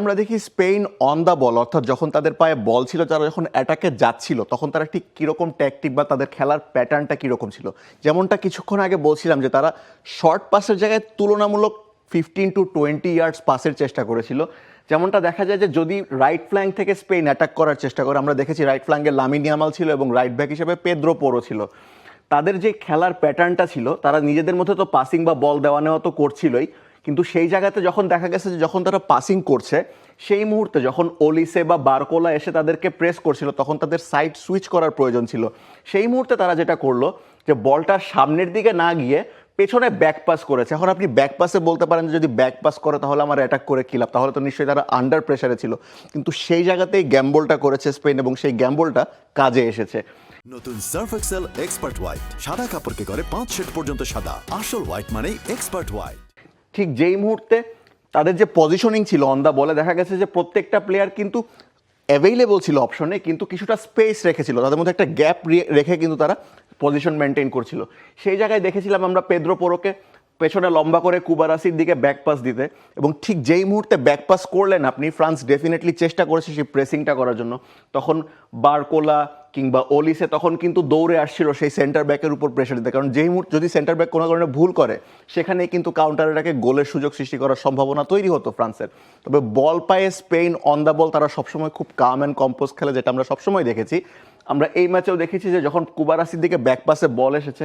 আমরা দেখি Spain on the ball, অর্থাৎ যখন তাদের পায়ে বল ছিল, তারা যখন অ্যাটাকে যাচ্ছিল তখন তারা ঠিক কীরকম ট্যাকটিক বা তাদের খেলার প্যাটার্নটা কীরকম ছিল। যেমনটা কিছুক্ষণ আগে বলছিলাম যে তারা শর্ট পাসের জায়গায় তুলনামূলক 15 to 20 ইয়ার্ডস পাসের চেষ্টা করেছিল। যেমনটা দেখা যায় যে যদি রাইট ফ্ল্যাঙ্ক থেকে স্পেন অ্যাটাক করার চেষ্টা করে, আমরা দেখেছি রাইট ফ্ল্যাঙ্কে লামিন ইয়ামাল ছিল এবং রাইট ব্যাক হিসেবে পেদ্রো পোরো ছিল। তাদের যে খেলার প্যাটার্নটা ছিল, তারা নিজেদের মধ্যে তো পাসিং বা বল দেওয়া নেওয়া তো করছিলই, কিন্তু সেই জায়গাতে যখন দেখা গেছে যে যখন তারা পাসিং করছে সেই মুহূর্তে যখন ওলিসে বা বারকোলা এসে তাদেরকে প্রেস করছিল তখন তাদের সাইড সুইচ করার প্রয়োজন ছিল। সেই মুহূর্তে তারা যেটা করলো যে বলটা সামনের দিকে না গিয়ে পেছনে ব্যাক পাস করেছে। এখন আপনি ব্যাক পাসে বলতে পারেন যে যদি ব্যাক পাস করে তাহলে আমার অ্যাটাক করে কী লাভ, তাহলে তো নিশ্চয়ই তারা আন্ডার প্রেসারে ছিল, কিন্তু সেই জায়গাতেই গ্যাম্বলটা করেছে স্পেন এবং সেই গ্যাম্বলটা কাজে এসেছে। নতুন সার্ফ এক্সেল এক্সপার্ট হোয়াইট, সাদা কাপড়কে করে 5 শেড পর্যন্ত সাদা। আসল হোয়াইট মানে এক্সপার্ট হোয়াইট। ঠিক যেই মুহূর্তে তাদের যে পজিশনিং ছিল অন দা বলে, দেখা গেছে যে প্রত্যেকটা প্লেয়ার কিন্তু অ্যাভেইলেবল ছিল অপশনে, কিন্তু কিছুটা স্পেস রেখেছিল, তাদের মধ্যে একটা গ্যাপ রেখে কিন্তু তারা পজিশন মেনটেন করছিল। সেই জায়গায় দেখেছিলাম আমরা পেদ্রো পোরোকে পেছনে লম্বা করে কুবারাসির দিকে ব্যাক পাস দিতে, এবং ঠিক যেই মুহূর্তে ব্যাক পাস করলেন আপনি, ফ্রান্স ডেফিনেটলি চেষ্টা করেছে সেই প্রেসিংটা করার জন্য, তখন বারকোলা কিংবা ওলিসে তখন কিন্তু দৌড়ে আসছিল সেই সেন্টার ব্যাকের উপর প্রেশার দিতে, কারণ যেই মুহূর্তে যদি সেন্টার ব্যাক কোনো কারণে ভুল করে সেখানেই কিন্তু কাউন্টার অ্যাটাকে গোলের সুযোগ সৃষ্টি করার সম্ভাবনা তৈরি হতো ফ্রান্সের। তবে বল পায়ে স্পেন অন দ্য বল তারা সবসময় খুব কাম অ্যান্ড কম্পোজ খেলে, যেটা আমরা সবসময় দেখেছি। আমরা এই ম্যাচেও দেখেছি যে যখন কুবারাসির দিকে ব্যাক পাসে বল এসেছে,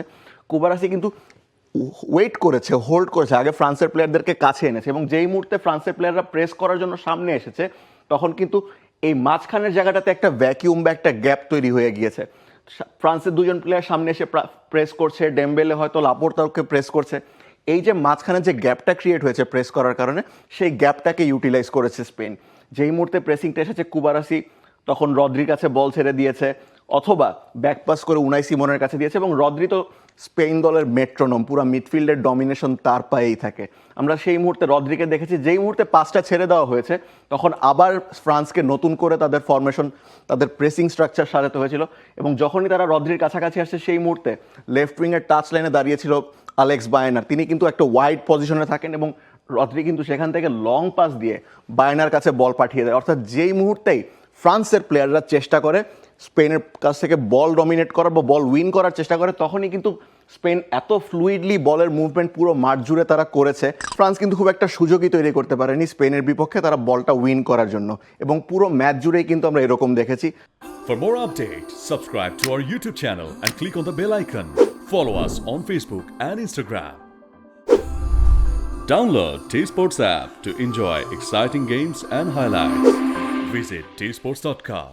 কুবারাসি কিন্তু ওয়েট করেছে, হোল্ড করেছে, আগে ফ্রান্সের প্লেয়ারদেরকে কাছে এনেছে, এবং যেই মুহূর্তে ফ্রান্সের প্লেয়াররা প্রেস করার জন্য সামনে এসেছে তখন কিন্তু এই মাঝখানের জায়গাটাতে একটা ভ্যাকিউম বা একটা গ্যাপ তৈরি হয়ে গিয়েছে। ফ্রান্সের দুজন প্লেয়ার সামনে এসে প্রেস করছে, ডেম্বেলে হয়তো লাপোর্তাকে প্রেস করছে, এই যে মাঝখানে যে গ্যাপটা ক্রিয়েট হয়েছে প্রেস করার কারণে, সেই গ্যাপটাকে ইউটিলাইজ করেছে স্পেন। যেই মুহূর্তে প্রেসিংটা এসেছে, কুবারাসি তখন রদ্রির কাছে বল ছেড়ে দিয়েছে অথবা ব্যাকপাস করে উনাই সিমনের কাছে দিয়েছে, এবং রদ্রি তো স্পেন দলের মেট্রোনম, পুরো মিডফিল্ডের ডমিনেশন তার পায়েই থাকে। আমরা সেই মুহূর্তে রদ্রিকে দেখেছি, যেই মুহূর্তে পাসটা ছেড়ে দেওয়া হয়েছে তখন আবার ফ্রান্সকে নতুন করে তাদের ফরমেশন, তাদের প্রেসিং স্ট্রাকচার সাজাতে হয়েছিল, এবং যখনই তারা রদ্রির কাছাকাছি আসছে সেই মুহূর্তে লেফট উইংয়ের টাচ লাইনে দাঁড়িয়েছিল আলেক্স বায়নার, তিনি কিন্তু একটা ওয়াইড পজিশনে থাকেন এবং রদ্রি কিন্তু সেখান থেকে লং পাস দিয়ে বায়নার কাছে বল পাঠিয়ে দেয়। অর্থাৎ যেই মুহূর্তেই ফ্রান্সের প্লেয়াররা চেষ্টা করে স্পেনের কাছ থেকে বল ডমিনেট করার বা বল উইন করার চেষ্টা করে, তখনই কিন্তু স্পেন এত ফ্লুইডলি বলের মুভমেন্ট পুরো মাঠ জুড়ে তারা করেছে, ফ্রান্স কিন্তু খুব একটা সুযোগই তৈরি করতে পারেনি স্পেনের বিপক্ষে তারা বলটা উইন করার জন্য, এবং পুরো ম্যাচ জুড়েই কিন্তু আমরা এরকম দেখেছি। For more updates, subscribe to our YouTube channel and click on the bell icon. Follow us on Facebook and Instagram. Download T-Sports app to enjoy exciting games and highlights. Visit tsports.com.